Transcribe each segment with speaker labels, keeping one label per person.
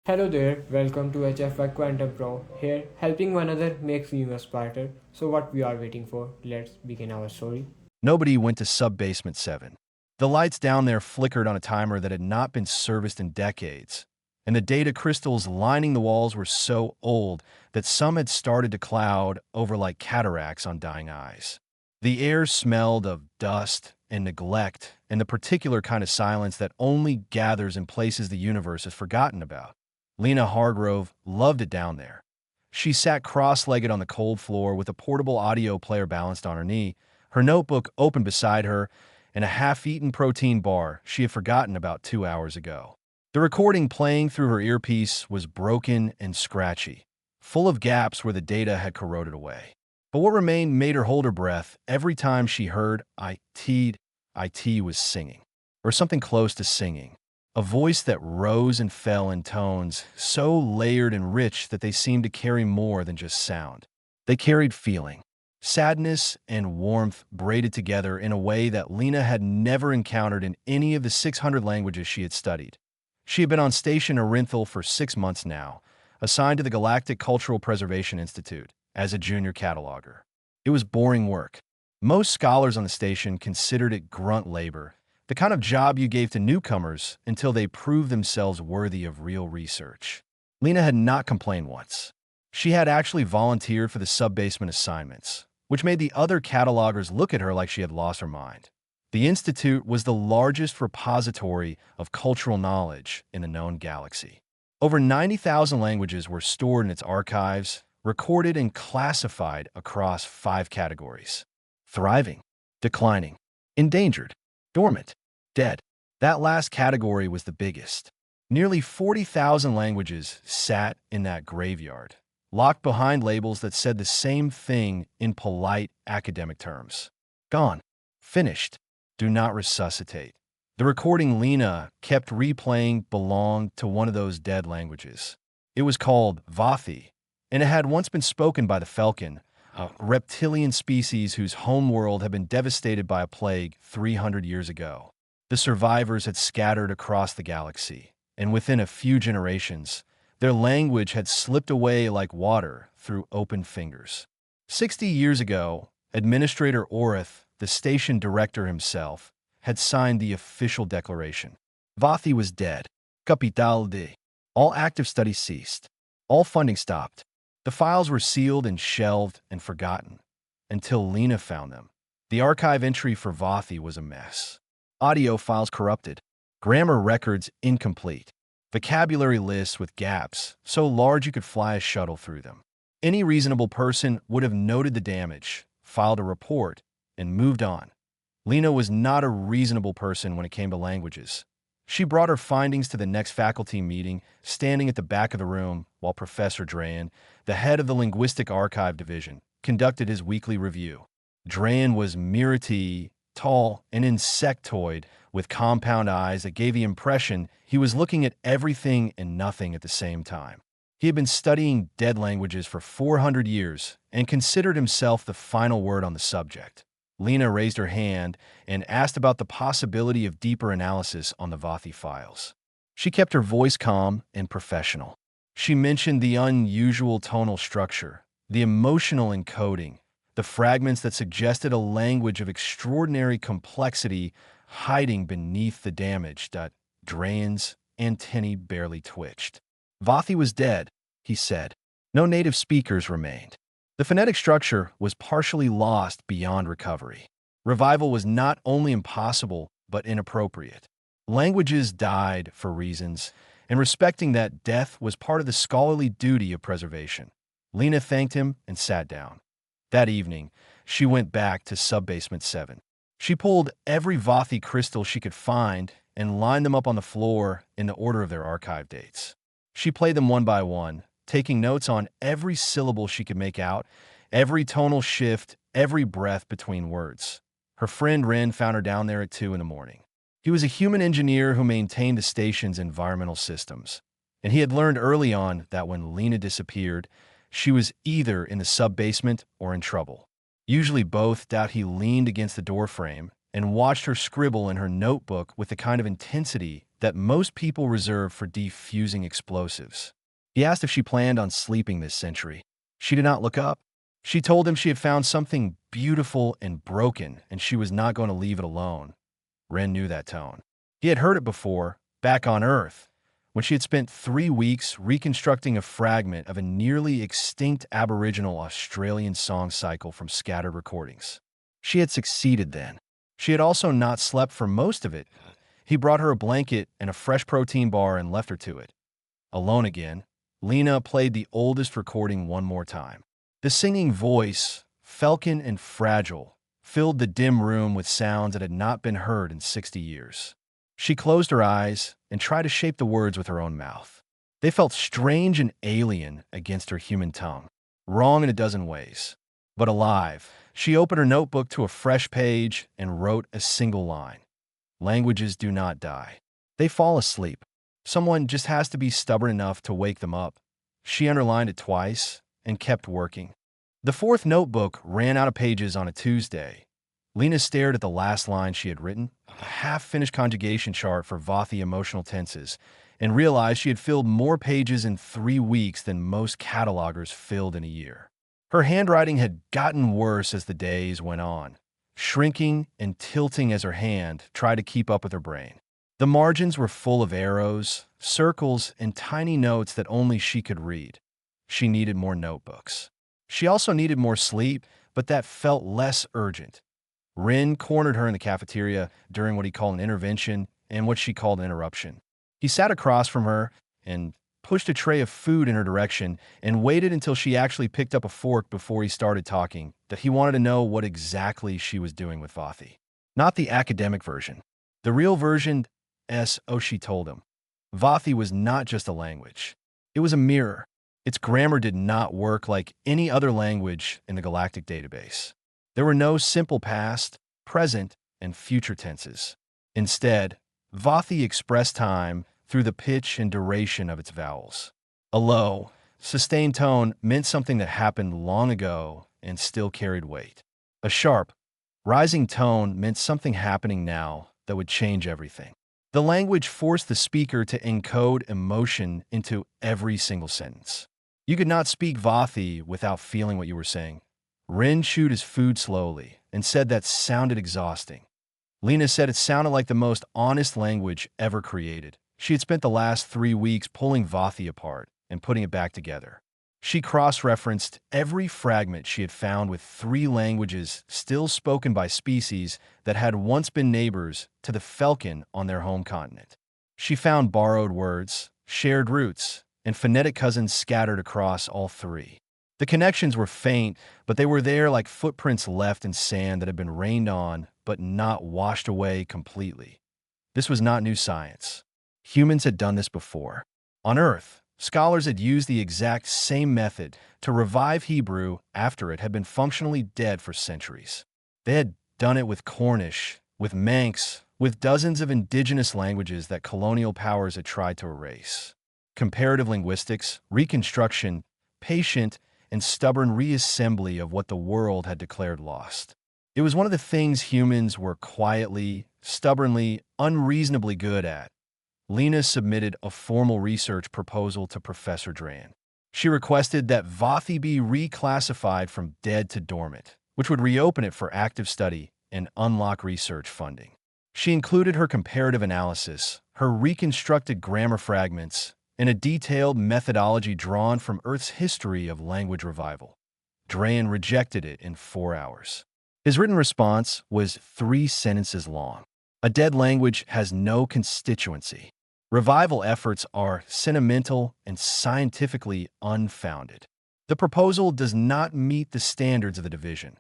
Speaker 1: Hello there, welcome to HFY Quantum Pro. Here, helping one another makes the universe smarter. So, what we are waiting for? Let's begin our story.
Speaker 2: Nobody went to Sub-Basement 7. The lights down there flickered on a timer that had not been serviced in decades, and the data crystals lining the walls were so old that some had started to cloud over like cataracts on dying eyes. The air smelled of dust and neglect and the particular kind of silence that only gathers in places the universe has forgotten about. Lena Hargrove loved it down there. She sat cross-legged on the cold floor with a portable audio player balanced on her knee, her notebook open beside her, and a half-eaten protein bar she had forgotten about 2 hours ago. The recording playing through her earpiece was broken and scratchy, full of gaps where the data had corroded away. But what remained made her hold her breath every time she heard IT was singing, or something close to singing. A voice that rose and fell in tones so layered and rich that they seemed to carry more than just sound. They carried feeling, sadness and warmth braided together in a way that Lena had never encountered in any of the 600 languages she had studied. She had been on station Orinthal for 6 months now, assigned to the Galactic Cultural Preservation Institute as a junior cataloger. It was boring work. Most scholars on the station considered it grunt labor, the kind of job you gave to newcomers until they proved themselves worthy of real research. Lena had not complained once. She had actually volunteered for the sub-basement assignments, which made the other catalogers look at her like she had lost her mind. The Institute was the largest repository of cultural knowledge in the known galaxy. Over 90,000 languages were stored in its archives, recorded and classified across 5 categories: thriving, declining, endangered, dormant, dead. That last category was the biggest. Nearly 40,000 languages sat in that graveyard, locked behind labels that said the same thing in polite academic terms. Gone. Finished. Do not resuscitate. The recording Lena kept replaying belonged to one of those dead languages. It was called Vathi, and it had once been spoken by the Falcon, a reptilian species whose homeworld had been devastated by a plague 300 years ago. The survivors had scattered across the galaxy, and within a few generations, their language had slipped away like water through open fingers. 60 years ago, Administrator Orith, the station director himself, had signed the official declaration. Vathi was dead. Capital D. All active studies ceased. All funding stopped. The files were sealed and shelved and forgotten until Lena found them. The archive entry for Vathi was a mess. Audio files corrupted. Grammar records incomplete. Vocabulary lists with gaps so large you could fly a shuttle through them. Any reasonable person would have noted the damage, filed a report, and moved on. Lena was not a reasonable person when it came to languages. She brought her findings to the next faculty meeting, standing at the back of the room while Professor Drayan, the head of the Linguistic Archive Division, conducted his weekly review. Drayan was mirror-t, tall and insectoid, with compound eyes that gave the impression he was looking at everything and nothing at the same time. He had been studying dead languages for 400 years and considered himself the final word on the subject. Lena raised her hand and asked about the possibility of deeper analysis on the Vathi files. She kept her voice calm and professional. She mentioned the unusual tonal structure, the emotional encoding, the fragments that suggested a language of extraordinary complexity hiding beneath the damage. Drayan's antennae barely twitched. Vathi was dead, he said. No native speakers remained. The phonetic structure was partially lost beyond recovery. Revival was not only impossible, but inappropriate. Languages died for reasons, and respecting that death was part of the scholarly duty of preservation. Lena thanked him and sat down. That evening, she went back to Sub-Basement 7. She pulled every Vathi crystal she could find and lined them up on the floor in the order of their archive dates. She played them one by one, taking notes on every syllable she could make out, every tonal shift, every breath between words. Her friend Ren found her down there at 2 in the morning. He was a human engineer who maintained the station's environmental systems, and he had learned early on that when Lena disappeared, she was either in the sub-basement or in trouble. Usually both. He leaned against the doorframe and watched her scribble in her notebook with the kind of intensity that most people reserve for defusing explosives. He asked if she planned on sleeping this century. She did not look up. She told him she had found something beautiful and broken, and she was not going to leave it alone. Ren knew that tone. He had heard it before, back on Earth, when she had spent 3 weeks reconstructing a fragment of a nearly extinct Aboriginal Australian song cycle from scattered recordings. She had succeeded then. She had also not slept for most of it. He brought her a blanket and a fresh protein bar and left her to it. Alone again, Lena played the oldest recording one more time. The singing voice, falcon and fragile, filled the dim room with sounds that had not been heard in 60 years. She closed her eyes and tried to shape the words with her own mouth. They felt strange and alien against her human tongue, wrong in a dozen ways, but alive. She opened her notebook to a fresh page and wrote a single line. Languages do not die. They fall asleep. Someone just has to be stubborn enough to wake them up. She underlined it twice and kept working. The fourth notebook ran out of pages on a Tuesday. Lena stared at the last line she had written, a half-finished conjugation chart for Vathi emotional tenses, and realized she had filled more pages in 3 weeks than most catalogers filled in a year. Her handwriting had gotten worse as the days went on, shrinking and tilting as her hand tried to keep up with her brain. The margins were full of arrows, circles, and tiny notes that only she could read. She needed more notebooks. She also needed more sleep, but that felt less urgent. Rin cornered her in the cafeteria during what he called an intervention and what she called an interruption. He sat across from her and pushed a tray of food in her direction and waited until she actually picked up a fork before he started talking, that he wanted to know what exactly she was doing with Vathi. Not the academic version. The real version, she told him. Vathi was not just a language. It was a mirror. Its grammar did not work like any other language in the Galactic database. There were no simple past, present, and future tenses. Instead, Vathi expressed time through the pitch and duration of its vowels. A low, sustained tone meant something that happened long ago and still carried weight. A sharp, rising tone meant something happening now that would change everything. The language forced the speaker to encode emotion into every single sentence. You could not speak Vathi without feeling what you were saying. Rin chewed his food slowly and said that sounded exhausting. Lena said it sounded like the most honest language ever created. She had spent the last 3 weeks pulling Vathi apart and putting it back together. She cross-referenced every fragment she had found with 3 languages still spoken by species that had once been neighbors to the falcon on their home continent. She found borrowed words, shared roots, and phonetic cousins scattered across all 3. The connections were faint, but they were there like footprints left in sand that had been rained on but not washed away completely. This was not new science. Humans had done this before. On Earth, scholars had used the exact same method to revive Hebrew after it had been functionally dead for centuries. They had done it with Cornish, with Manx, with dozens of indigenous languages that colonial powers had tried to erase. Comparative linguistics, reconstruction, patient, and stubborn reassembly of what the world had declared lost. It was one of the things humans were quietly, stubbornly, unreasonably good at. Lena submitted a formal research proposal to Professor Dran. She requested that Vathi be reclassified from dead to dormant, which would reopen it for active study and unlock research funding. She included her comparative analysis, her reconstructed grammar fragments, and a detailed methodology drawn from Earth's history of language revival. Dran rejected it in 4 hours. His written response was 3 sentences long. A dead language has no constituency. Revival efforts are sentimental and scientifically unfounded. The proposal does not meet the standards of the division.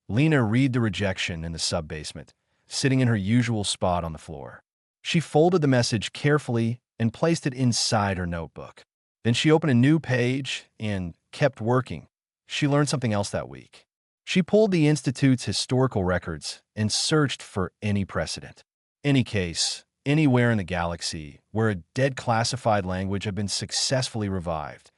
Speaker 2: Lena read the rejection in the sub-basement, sitting in her usual spot on the floor. She folded the message carefully and placed it inside her notebook. Then she opened a new page and kept working. She learned something else that week. She pulled the Institute's historical records and searched for any precedent, any case, anywhere in the galaxy where a dead classified language had been successfully revived.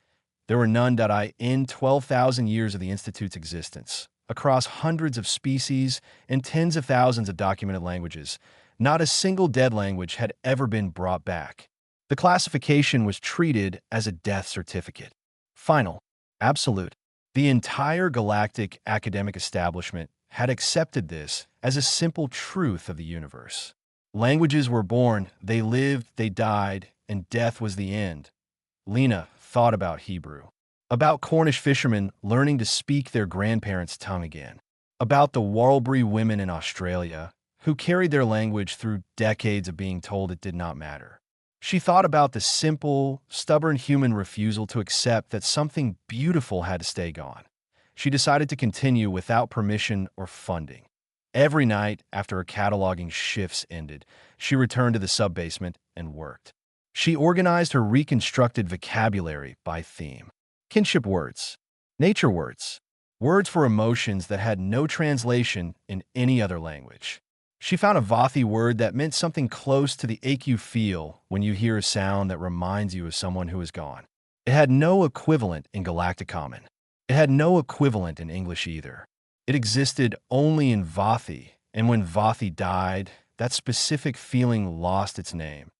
Speaker 2: There were none in 12,000 years of the Institute's existence, across hundreds of species and tens of thousands of documented languages. Not a single dead language had ever been brought back. The classification was treated as a death certificate. Final. Absolute. The entire galactic academic establishment had accepted this as a simple truth of the universe. Languages were born, they lived, they died, and death was the end. Lena thought about Hebrew, about Cornish fishermen learning to speak their grandparents' tongue again, about the Warlbree women in Australia who carried their language through decades of being told it did not matter. She thought about the simple, stubborn human refusal to accept that something beautiful had to stay gone. She decided to continue without permission or funding. Every night, after her cataloging shifts ended, she returned to the sub-basement and worked. She organized her reconstructed vocabulary by theme. Kinship words, nature words, words for emotions that had no translation in any other language. She found a Vathi word that meant something close to the ache you feel when you hear a sound that reminds you of someone who is gone. It had no equivalent in Galactic Common. It had no equivalent in English either. It existed only in Vathi, and when Vathi died, that specific feeling lost its name.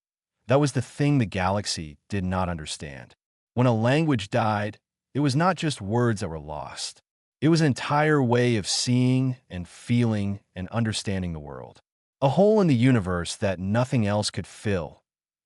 Speaker 2: That was the thing the galaxy did not understand. When a language died, it was not just words that were lost. It was an entire way of seeing and feeling and understanding the world. A hole in the universe that nothing else could fill.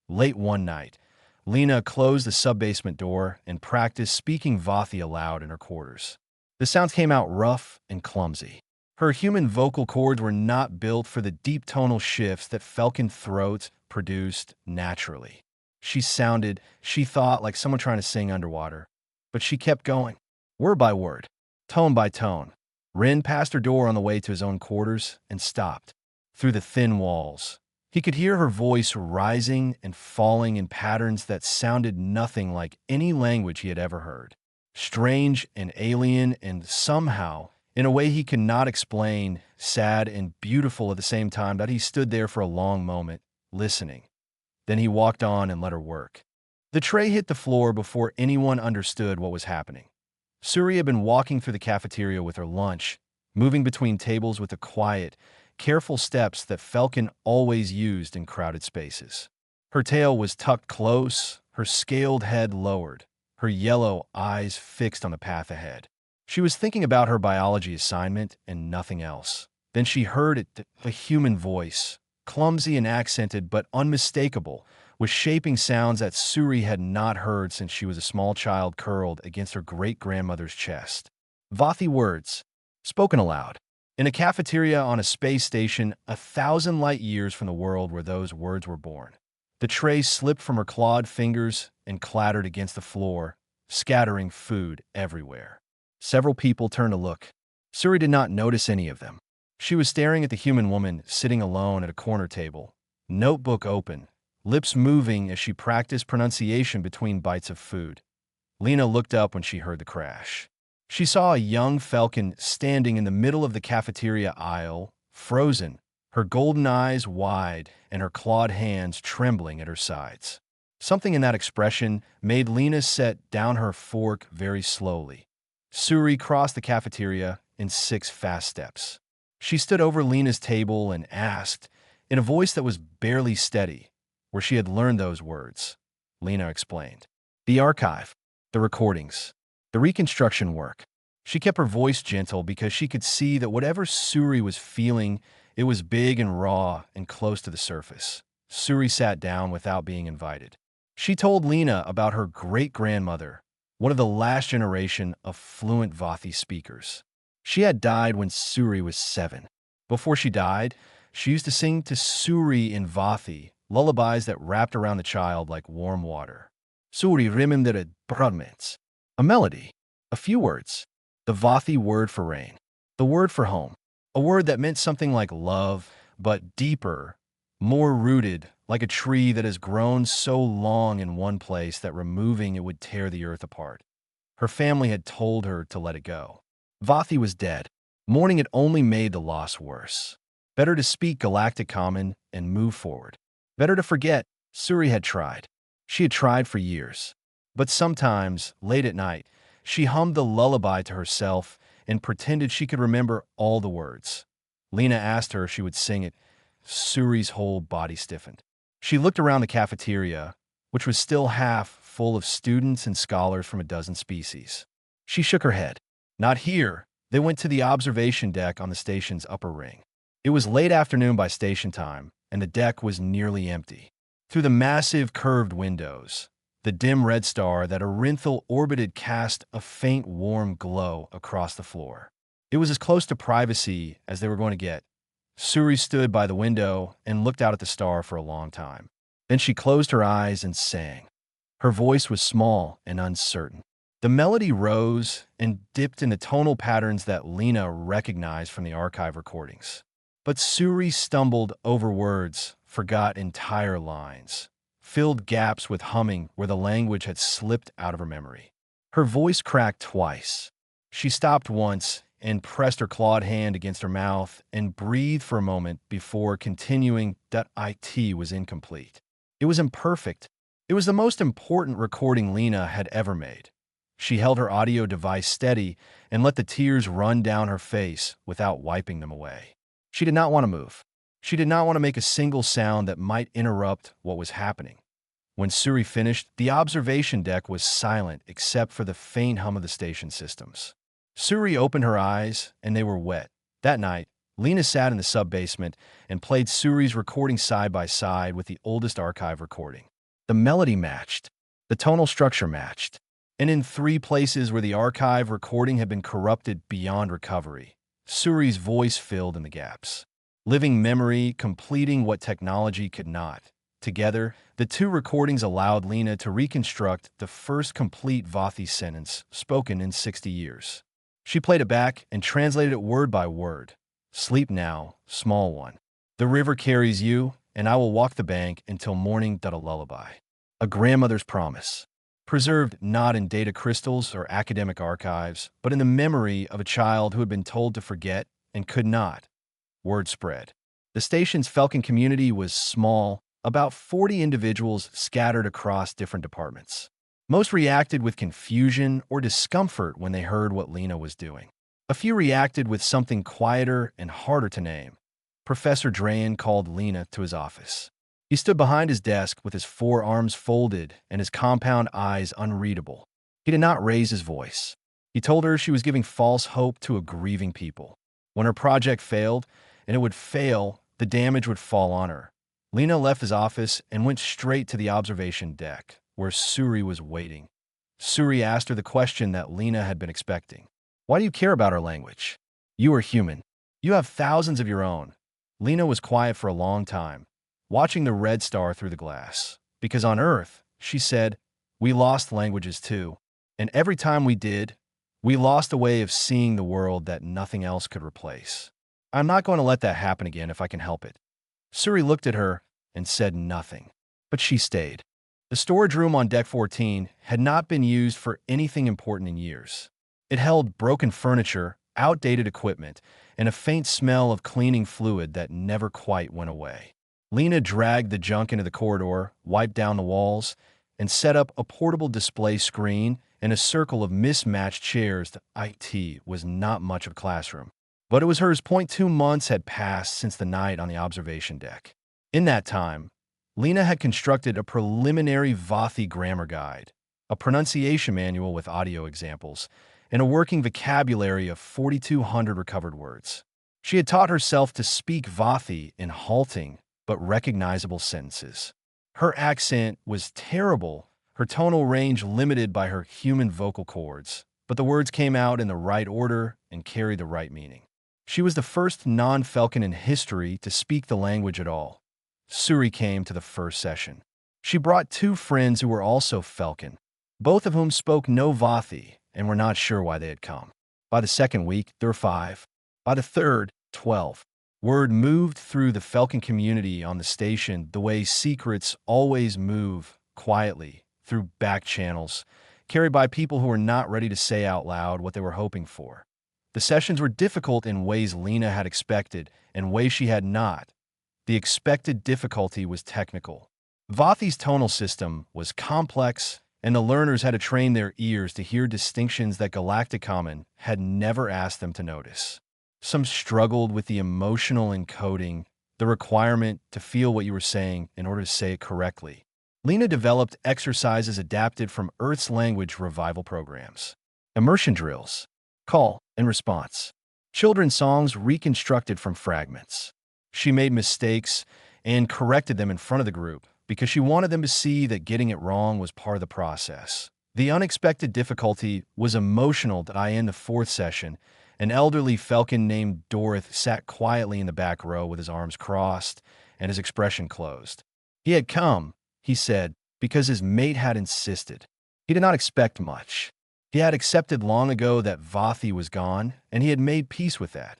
Speaker 2: Late one night, Lena closed the sub-basement door and practiced speaking Vathi aloud in her quarters. The sounds came out rough and clumsy. Her human vocal cords were not built for the deep tonal shifts that Falcon throats produced naturally. She sounded, she thought, like someone trying to sing underwater. But she kept going, word by word, tone by tone. Rin passed her door on the way to his own quarters and stopped. Through the thin walls, he could hear her voice rising and falling in patterns that sounded nothing like any language he had ever heard. Strange and alien and somehow, in a way he could not explain, sad and beautiful at the same time, that he stood there for a long moment, listening. Then he walked on and let her work. The tray hit the floor before anyone understood what was happening. Suri had been walking through the cafeteria with her lunch, moving between tables with the quiet, careful steps that Falcon always used in crowded spaces. Her tail was tucked close, her scaled head lowered, her yellow eyes fixed on the path ahead. She was thinking about her biology assignment and nothing else. Then she heard it, a human voice, clumsy and accented but unmistakable, with shaping sounds that Suri had not heard since she was a small child curled against her great-grandmother's chest. Vathi words, spoken aloud. In a cafeteria on a space station 1,000 light years from the world where those words were born. The tray slipped from her clawed fingers and clattered against the floor, scattering food everywhere. Several people turned to look. Suri did not notice any of them. She was staring at the human woman sitting alone at a corner table, notebook open, lips moving as she practiced pronunciation between bites of food. Lena looked up when she heard the crash. She saw a young Falcon standing in the middle of the cafeteria aisle, frozen, her golden eyes wide and her clawed hands trembling at her sides. Something in that expression made Lena set down her fork very slowly. Suri crossed the cafeteria in 6 fast steps. She stood over Lena's table and asked, in a voice that was barely steady, where she had learned those words. Lena explained. The archive, the recordings, the reconstruction work. She kept her voice gentle because she could see that whatever Suri was feeling, it was big and raw and close to the surface. Suri sat down without being invited. She told Lena about her great-grandmother, one of the last generation of fluent Vathi speakers. She had died when Suri was 7. Before she died, she used to sing to Suri in Vathi, lullabies that wrapped around the child like warm water. Suri remembered brudments, a melody, a few words, the Vathi word for rain, the word for home, a word that meant something like love, but deeper, more rooted, like a tree that has grown so long in one place that removing it would tear the earth apart. Her family had told her to let it go. Vathi was dead. Mourning it only made the loss worse. Better to speak Galactic Common and move forward. Better to forget. Suri had tried. She had tried for years. But sometimes, late at night, she hummed the lullaby to herself and pretended she could remember all the words. Lena asked her if she would sing it. Suri's whole body stiffened. She looked around the cafeteria, which was still half full of students and scholars from a dozen species. She shook her head. Not here. They went to the observation deck on the station's upper ring. It was late afternoon by station time, and the deck was nearly empty. Through the massive curved windows, the dim red star that Orinthal orbited cast a faint warm glow across the floor. It was as close to privacy as they were going to get. Suri stood by the window and looked out at the star for a long time. Then she closed her eyes and sang. Her voice was small and uncertain. The melody rose and dipped in the tonal patterns that Lena recognized from the archive recordings. But Suri stumbled over words, forgot entire lines, filled gaps with humming where the language had slipped out of her memory. Her voice cracked twice. She stopped once and pressed her clawed hand against her mouth and breathed for a moment before continuing that it was incomplete. It was imperfect. It was the most important recording Lena had ever made. She held her audio device steady and let the tears run down her face without wiping them away. She did not want to move. She did not want to make a single sound that might interrupt what was happening. When Suri finished, the observation deck was silent except for the faint hum of the station systems. Suri opened her eyes, and they were wet. That night, Lena sat in the sub-basement and played Suri's recording side by side with the oldest archive recording. The melody matched. The tonal structure matched. And in 3 places where the archive recording had been corrupted beyond recovery, Suri's voice filled in the gaps. Living memory completing what technology could not. Together, the 2 recordings allowed Lena to reconstruct the first complete Vathi sentence spoken in 60 years. She played it back and translated it word by word. Sleep now, small one. The river carries you, and I will walk the bank until morning. A lullaby. A grandmother's promise. Preserved not in data crystals or academic archives, but in the memory of a child who had been told to forget and could not. Word spread. The station's Falcon community was small, about 40 individuals scattered across different departments. Most reacted with confusion or discomfort when they heard what Lena was doing. A few reacted with something quieter and harder to name. Professor Drayan called Lena to his office. He stood behind his desk with his forearms folded and his compound eyes unreadable. He did not raise his voice. He told her she was giving false hope to a grieving people. When her project failed, and it would fail, the damage would fall on her. Lena left his office and went straight to the observation deck, where Suri was waiting. Suri asked her the question that Lena had been expecting. Why do you care about our language? You are human. You have thousands of your own. Lena was quiet for a long time, watching the red star through the glass. Because on Earth, she said, we lost languages too. And every time we did, we lost a way of seeing the world that nothing else could replace. I'm not going to let that happen again if I can help it. Suri looked at her and said nothing, but she stayed. The storage room on Deck 14 had not been used for anything important in years. It held broken furniture, outdated equipment, and a faint smell of cleaning fluid that never quite went away. Lena dragged the junk into the corridor, wiped down the walls, and set up a portable display screen and a circle of mismatched chairs. The IT was not much of a classroom, but it was hers. 2 months had passed since the night on the observation deck. In that time, Lena had constructed a preliminary Vathi grammar guide, a pronunciation manual with audio examples, and a working vocabulary of 4,200 recovered words. She had taught herself to speak Vathi in halting but recognizable sentences. Her accent was terrible, her tonal range limited by her human vocal cords, but the words came out in the right order and carried the right meaning. She was the first non-Falcon in history to speak the language at all. Suri came to the first session. She brought 2 friends who were also Falcon, both of whom spoke no Vathi and were not sure why they had come. By the second week, there were 5. By the third, 12. Word moved through the Falcon community on the station the way secrets always move, quietly, through back channels, carried by people who were not ready to say out loud what they were hoping for. The sessions were difficult in ways Lena had expected and ways she had not. The expected difficulty was technical. Vathi's tonal system was complex, and the learners had to train their ears to hear distinctions that Galactic had never asked them to notice. Some struggled with the emotional encoding, the requirement to feel what you were saying in order to say it correctly. Lena developed exercises adapted from Earth's language revival programs. Immersion drills, call and response, children's songs reconstructed from fragments. She made mistakes and corrected them in front of the group because she wanted them to see that getting it wrong was part of the process. The unexpected difficulty was emotional that in the fourth session, an elderly falcon named Dorith sat quietly in the back row with his arms crossed and his expression closed. He had come, he said, because his mate had insisted. He did not expect much. He had accepted long ago that Vathi was gone, and he had made peace with that.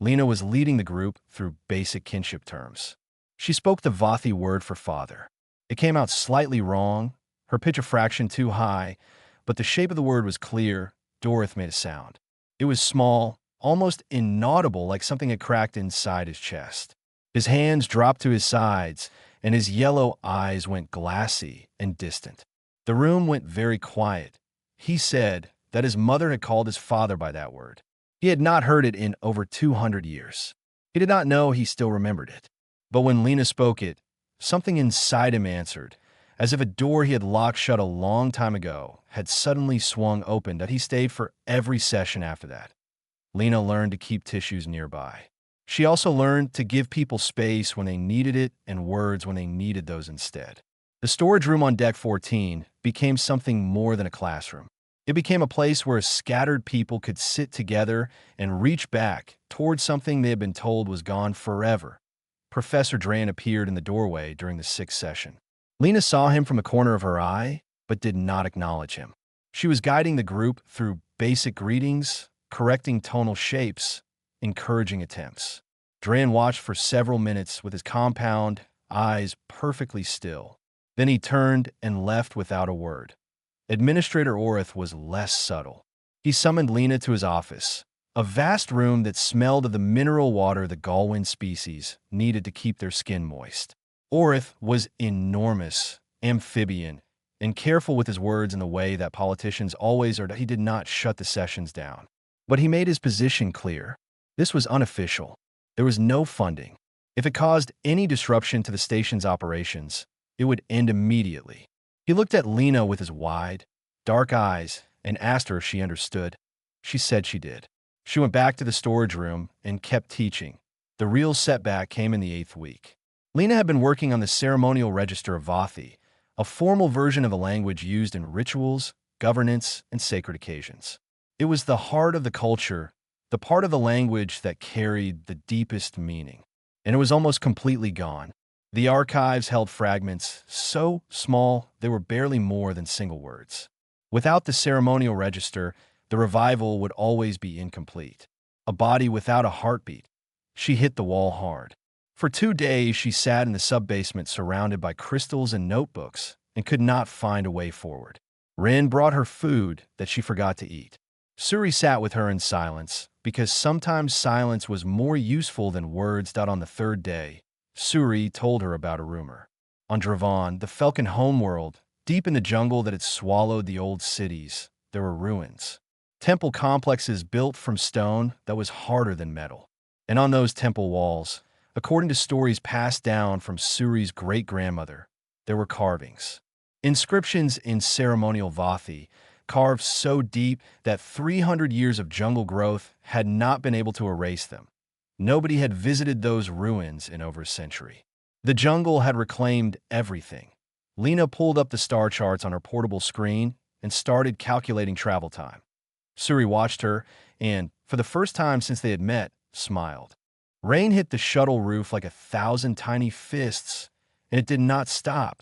Speaker 2: Lena was leading the group through basic kinship terms. She spoke the Vathi word for father. It came out slightly wrong, her pitch of fraction too high, but the shape of the word was clear. Dorith made a sound. It was small, almost inaudible, like something had cracked inside his chest. His hands dropped to his sides, and his yellow eyes went glassy and distant. The room went very quiet. He said that his mother had called his father by that word. He had not heard it in over 200 years. He did not know he still remembered it. But when Lena spoke it, something inside him answered, as if a door he had locked shut a long time ago had suddenly swung open, that he stayed for every session after that. Lena learned to keep tissues nearby. She also learned to give people space when they needed it and words when they needed those instead. The storage room on Deck 14 became something more than a classroom. It became a place where scattered people could sit together and reach back towards something they had been told was gone forever. Professor Drain appeared in the doorway during the sixth session. Lena saw him from the corner of her eye, but did not acknowledge him. She was guiding the group through basic greetings, correcting tonal shapes, encouraging attempts. Drain watched for several minutes with his compound eyes perfectly still. Then he turned and left without a word. Administrator Orith was less subtle. He summoned Lena to his office, a vast room that smelled of the mineral water the Galwin species needed to keep their skin moist. Orith was enormous, amphibian, and careful with his words in the way that politicians always are. He did not shut the sessions down. But he made his position clear. This was unofficial. There was no funding. If it caused any disruption to the station's operations, it would end immediately. He looked at Lena with his wide, dark eyes and asked her if she understood. She said she did. She went back to the storage room and kept teaching. The real setback came in the 8th week. Lena had been working on the ceremonial register of Vathi, a formal version of a language used in rituals, governance, and sacred occasions. It was the heart of the culture, the part of the language that carried the deepest meaning. And it was almost completely gone. The archives held fragments so small they were barely more than single words. Without the ceremonial register, the revival would always be incomplete. A body without a heartbeat. She hit the wall hard. For 2 days, she sat in the sub-basement surrounded by crystals and notebooks and could not find a way forward. Rin brought her food that she forgot to eat. Suri sat with her in silence because sometimes silence was more useful than words. On the 3rd day, Suri told her about a rumor. On Dravan, the Falcon homeworld, deep in the jungle that had swallowed the old cities, there were ruins. Temple complexes built from stone that was harder than metal. And on those temple walls, according to stories passed down from Suri's great-grandmother, there were carvings. Inscriptions in ceremonial Vathi, carved so deep that 300 years of jungle growth had not been able to erase them. Nobody had visited those ruins in over a century. The jungle had reclaimed everything. Lena pulled up the star charts on her portable screen and started calculating travel time. Suri watched her and, for the first time since they had met, smiled. Rain hit the shuttle roof like 1,000 tiny fists, and it did not stop.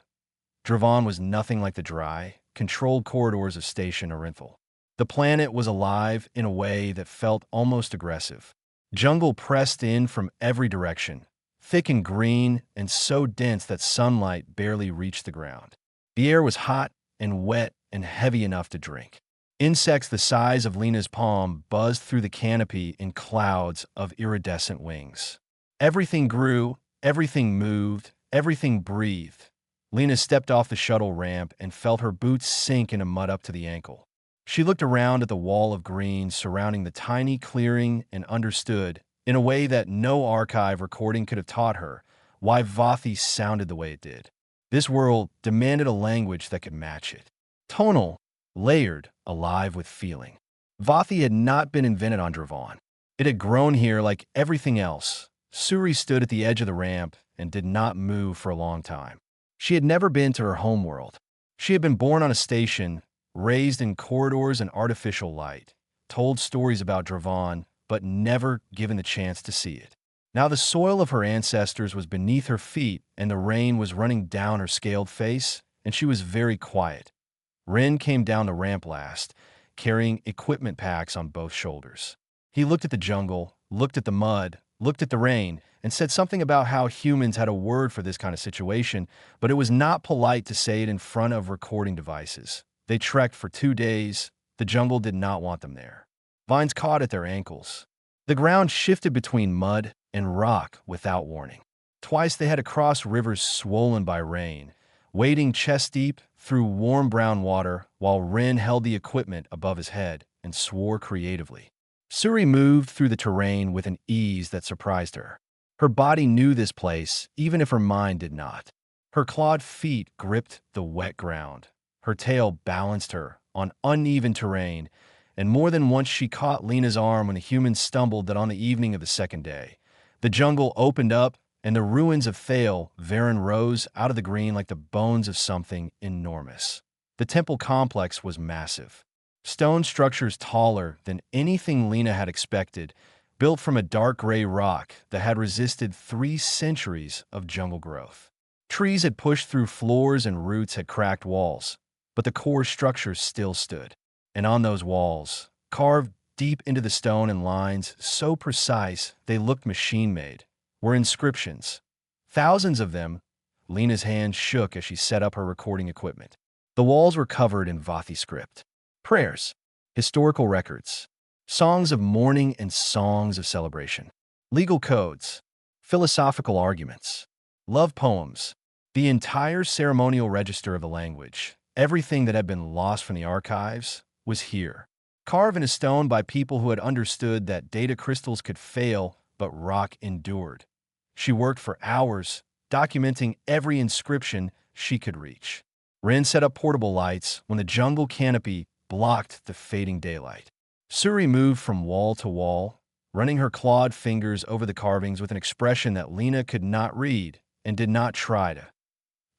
Speaker 2: Dravan was nothing like the dry, controlled corridors of Station Orinthal. The planet was alive in a way that felt almost aggressive. Jungle pressed in from every direction, thick and green and so dense that sunlight barely reached the ground. The air was hot and wet and heavy enough to drink. Insects the size of Lena's palm buzzed through the canopy in clouds of iridescent wings. Everything grew, everything moved, everything breathed. Lena stepped off the shuttle ramp and felt her boots sink into mud up to the ankle. She looked around at the wall of green surrounding the tiny clearing and understood in a way that no archive recording could have taught her why Vathi sounded the way it did. This world demanded a language that could match it. Tonal, layered, alive with feeling. Vathi had not been invented on Dravon. It had grown here like everything else. Suri stood at the edge of the ramp and did not move for a long time. She had never been to her homeworld. She had been born on a station, raised in corridors and artificial light, told stories about Dravon, but never given the chance to see it. Now the soil of her ancestors was beneath her feet, and the rain was running down her scaled face, and she was very quiet. Rin came down the ramp last, carrying equipment packs on both shoulders. He looked at the jungle, looked at the mud, looked at the rain, and said something about how humans had a word for this kind of situation, but it was not polite to say it in front of recording devices. They trekked for 2 days. The jungle did not want them there. Vines caught at their ankles. The ground shifted between mud and rock without warning. Twice they had to cross rivers swollen by rain, wading chest-deep through warm brown water while Rin held the equipment above his head and swore creatively. Suri moved through the terrain with an ease that surprised her. Her body knew this place, even if her mind did not. Her clawed feet gripped the wet ground. Her tail balanced her on uneven terrain, and more than once she caught Lena's arm when the humans stumbled that on the evening of the second day. The jungle opened up, and the ruins of Thale, Varen rose out of the green like the bones of something enormous. The temple complex was massive. Stone structures taller than anything Lena had expected, built from a dark gray rock that had resisted 3 centuries of jungle growth. Trees had pushed through floors and roots had cracked walls, but the core structures still stood. And on those walls, carved deep into the stone in lines so precise they looked machine-made, were inscriptions. Thousands of them. Lena's hand shook as she set up her recording equipment. The walls were covered in Vathi script. Prayers, historical records, songs of mourning and songs of celebration, legal codes, philosophical arguments, love poems, the entire ceremonial register of the language, everything that had been lost from the archives, was here, carved in a stone by people who had understood that data crystals could fail, but rock endured. She worked for hours, documenting every inscription she could reach. Rin set up portable lights when the jungle canopy blocked the fading daylight. Suri moved from wall to wall, running her clawed fingers over the carvings with an expression that Lena could not read and did not try to.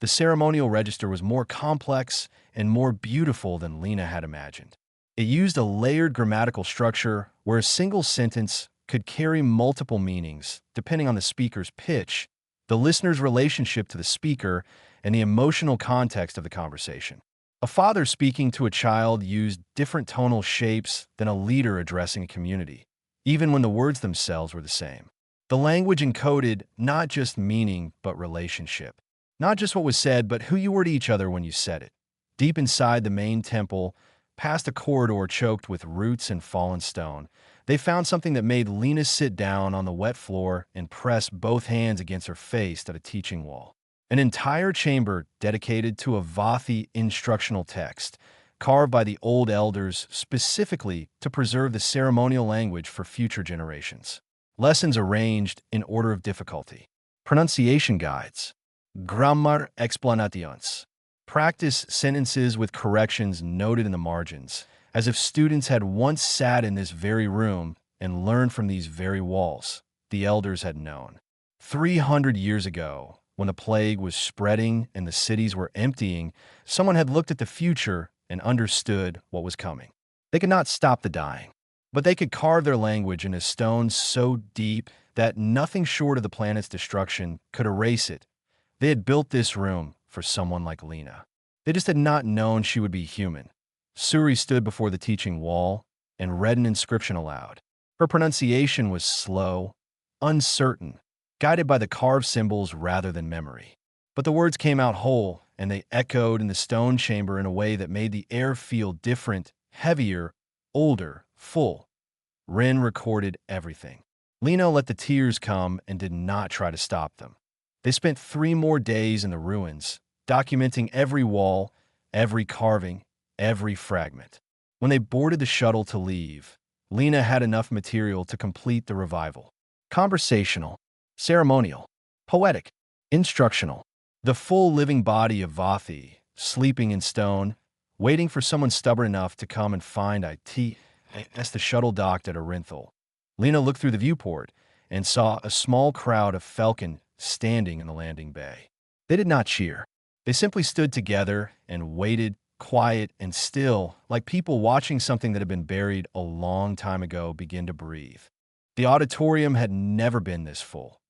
Speaker 2: The ceremonial register was more complex and more beautiful than Lena had imagined. It used a layered grammatical structure where a single sentence could carry multiple meanings depending on the speaker's pitch, the listener's relationship to the speaker, and the emotional context of the conversation. A father speaking to a child used different tonal shapes than a leader addressing a community, even when the words themselves were the same. The language encoded not just meaning, but relationship. Not just what was said, but who you were to each other when you said it. Deep inside the main temple, past a corridor choked with roots and fallen stone, they found something that made Lena sit down on the wet floor and press both hands against her face at a teaching wall. An entire chamber dedicated to a Vathi instructional text, carved by the old elders specifically to preserve the ceremonial language for future generations. Lessons arranged in order of difficulty. Pronunciation guides. Grammar explanations. Practice sentences with corrections noted in the margins, as if students had once sat in this very room and learned from these very walls. The elders had known. 300 years ago, when the plague was spreading and the cities were emptying, someone had looked at the future and understood what was coming. They could not stop the dying, but they could carve their language into stone so deep that nothing short of the planet's destruction could erase it. They had built this room for someone like Lena. They just had not known she would be human. Suri stood before the teaching wall and read an inscription aloud. Her pronunciation was slow, uncertain, guided by the carved symbols rather than memory. But the words came out whole, and they echoed in the stone chamber in a way that made the air feel different, heavier, older, full. Rin recorded everything. Lena let the tears come and did not try to stop them. They spent 3 more days in the ruins, documenting every wall, every carving, every fragment. When they boarded the shuttle to leave, Lena had enough material to complete the revival. conversational, ceremonial, poetic, instructional. The full living body of Vathi, sleeping in stone, waiting for someone stubborn enough to come and find it. As the shuttle docked at Orinthal, Lena looked through the viewport and saw a small crowd of Falcon standing in the landing bay. They did not cheer. They simply stood together and waited, quiet and still, like people watching something that had been buried a long time ago begin to breathe. The auditorium had never been this full.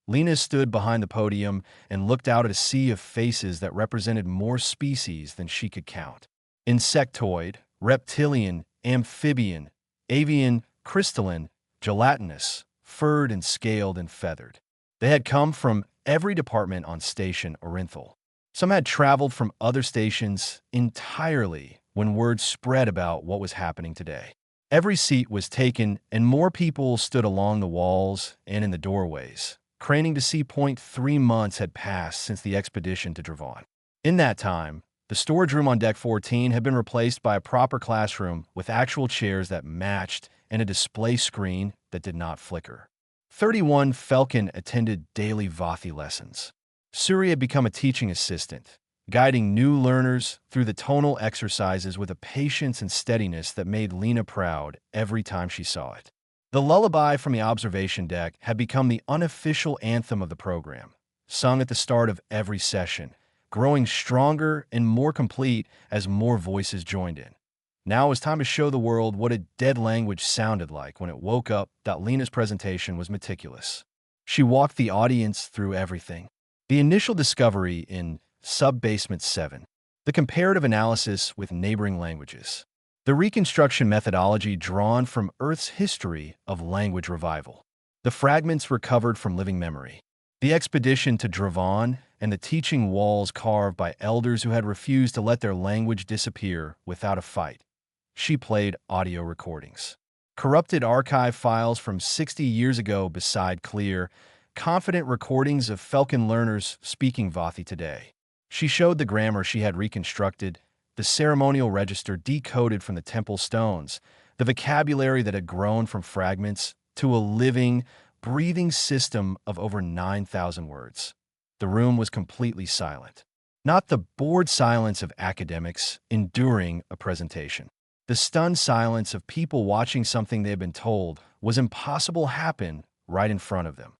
Speaker 2: Lena stood behind the podium and looked out at a sea of faces that represented more species than she could count. Insectoid, reptilian, amphibian, avian, crystalline, gelatinous, furred and scaled and feathered. They had come from every department on station Orinthal. Some had traveled from other stations entirely when word spread about what was happening today. Every seat was taken, and more people stood along the walls and in the doorways, craning to see. 3 months had passed since the expedition to Dravon. In that time, the storage room on Deck 14 had been replaced by a proper classroom with actual chairs that matched and a display screen that did not flicker. 31 Falcon attended daily Vathi lessons. Suri had become a teaching assistant, guiding new learners through the tonal exercises with a patience and steadiness that made Lena proud every time she saw it. The lullaby from the observation deck had become the unofficial anthem of the program, sung at the start of every session, growing stronger and more complete as more voices joined in. Now it was time to show the world what a dead language sounded like when it woke up. Lena's presentation was meticulous. She walked the audience through everything. The initial discovery in Sub-Basement 7, the comparative analysis with neighboring languages, the reconstruction methodology drawn from Earth's history of language revival, the fragments recovered from living memory, the expedition to Dravon, and the teaching walls carved by elders who had refused to let their language disappear without a fight. She played audio recordings, corrupted archive files from 60 years ago beside clear, confident recordings of Falcon learners speaking Vathi today. She showed the grammar she had reconstructed, the ceremonial register decoded from the temple stones, the vocabulary that had grown from fragments to a living, breathing system of over 9,000 words. The room was completely silent. Not the bored silence of academics enduring a presentation. The stunned silence of people watching something they had been told was impossible happen right in front of them.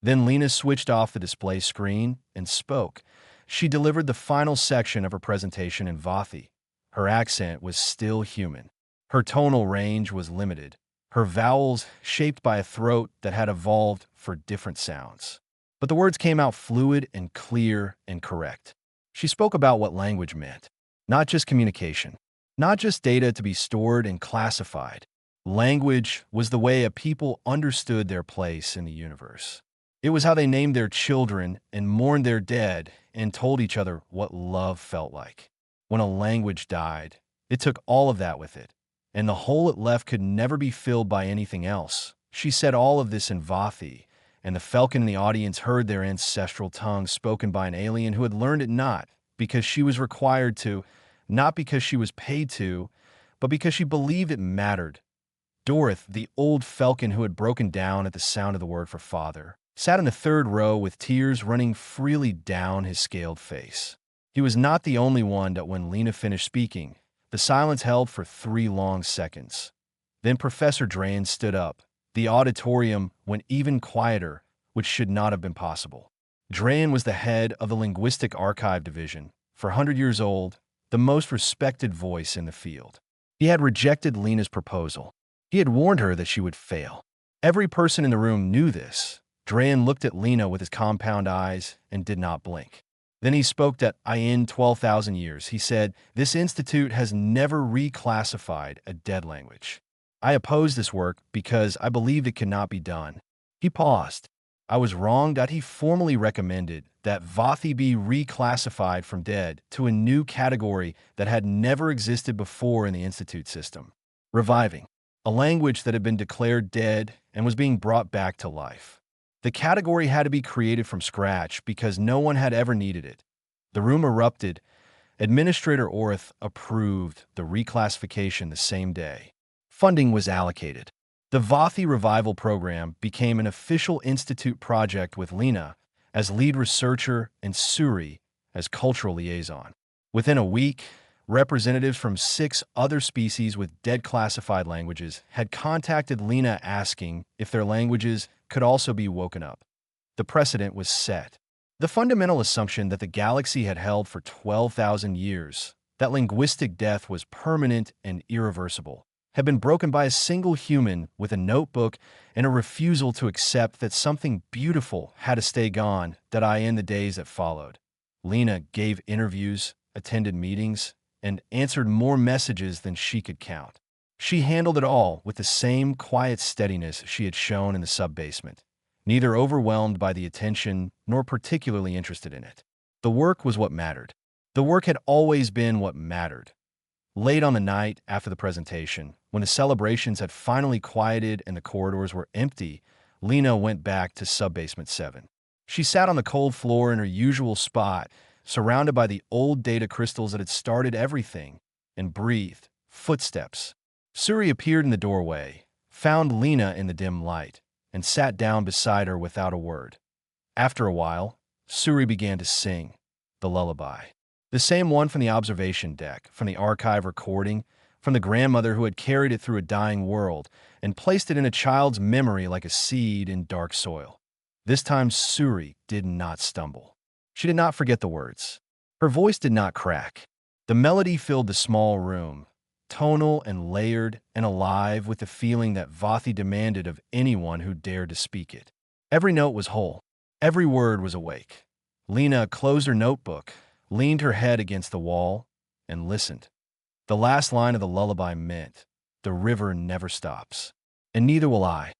Speaker 2: Then Lena switched off the display screen and spoke. She delivered the final section of her presentation in Vathi. Her accent was still human. Her tonal range was limited. Her vowels shaped by a throat that had evolved for different sounds. But the words came out fluid and clear and correct. She spoke about what language meant. Not just communication. Not just data to be stored and classified. Language was the way a people understood their place in the universe. It was how they named their children and mourned their dead and told each other what love felt like. When a language died, it took all of that with it, and the hole it left could never be filled by anything else. She said all of this in Vathi, and the Falcon in the audience heard their ancestral tongue spoken by an alien who had learned it not because she was required to, not because she was paid to, but because she believed it mattered. Dorith, the old Falcon who had broken down at the sound of the word for father, sat in the third row with tears running freely down his scaled face. He was not the only one that when Lena finished speaking, the silence held for 3 long seconds. Then Professor Drain stood up. The auditorium went even quieter, which should not have been possible. Drain was the head of the Linguistic Archive Division, for 100 years old, the most respected voice in the field. He had rejected Lena's proposal. He had warned her that she would fail. Every person in the room knew this. Drain looked at Lena with his compound eyes and did not blink. Then he spoke that in 12,000 years. He said, "This institute has never reclassified a dead language. I oppose this work because I believed it cannot be done." He paused. I was wrong that he formally recommended that Vathi be reclassified from dead to a new category that had never existed before in the institute system. Reviving. A language that had been declared dead and was being brought back to life. The category had to be created from scratch because no one had ever needed it. The room erupted. Administrator Orth approved the reclassification the same day. Funding was allocated. The Vathi Revival Program became an official institute project with Lena as lead researcher and Suri as cultural liaison. Within a week, representatives from 6 other species with dead classified languages had contacted Lena asking if their languages could also be woken up. The precedent was set. The fundamental assumption that the galaxy had held for 12,000 years, that linguistic death was permanent and irreversible, had been broken by a single human with a notebook and a refusal to accept that something beautiful had to stay gone in the days that followed. Lena gave interviews, attended meetings, and answered more messages than she could count. She handled it all with the same quiet steadiness she had shown in the sub-basement, neither overwhelmed by the attention nor particularly interested in it. The work was what mattered. The work had always been what mattered. Late on the night after the presentation, when the celebrations had finally quieted and the corridors were empty, Lena went back to sub-basement 7. She sat on the cold floor in her usual spot, surrounded by the old data crystals that had started everything, and breathed. Footsteps. Suri appeared in the doorway, found Lena in the dim light, and sat down beside her without a word. After a while, Suri began to sing the lullaby. The same one from the observation deck, from the archive recording, from the grandmother who had carried it through a dying world and placed it in a child's memory like a seed in dark soil. This time Suri did not stumble. She did not forget the words. Her voice did not crack. The melody filled the small room, tonal and layered and alive with the feeling that Vathi demanded of anyone who dared to speak it. Every note was whole. Every word was awake. Lena closed her notebook, leaned her head against the wall, and listened. The last line of the lullaby meant, "The river never stops, and neither will I."